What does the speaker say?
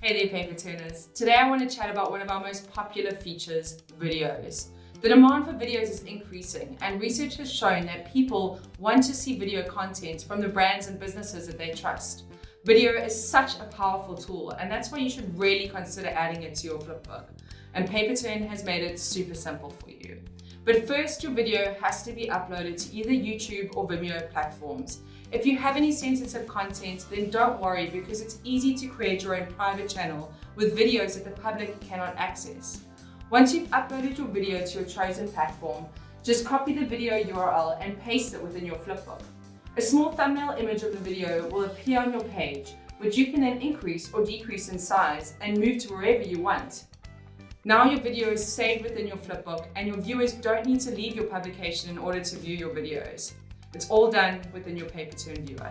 Hey there, paper turners. Today I want to chat about one of our most popular features, videos. The demand for videos is increasing, and research has shown that people want to see video content from the brands and businesses that they trust. Video is such a powerful tool, and that's why you should really consider adding it to your flipbook. And Paperturn has made it super simple for you. But first, your video has to be uploaded to either YouTube or Vimeo platforms. If you have any sensitive content, then don't worry, because it's easy to create your own private channel with videos that the public cannot access. Once you've uploaded your video to your chosen platform, just copy the video URL and paste it within your flipbook. A small thumbnail image of the video will appear on your page, which you can then increase or decrease in size and move to wherever you want. Now your video is saved within your flipbook, and your viewers don't need to leave your publication in order to view your videos. It's all done within your Paperturn viewer.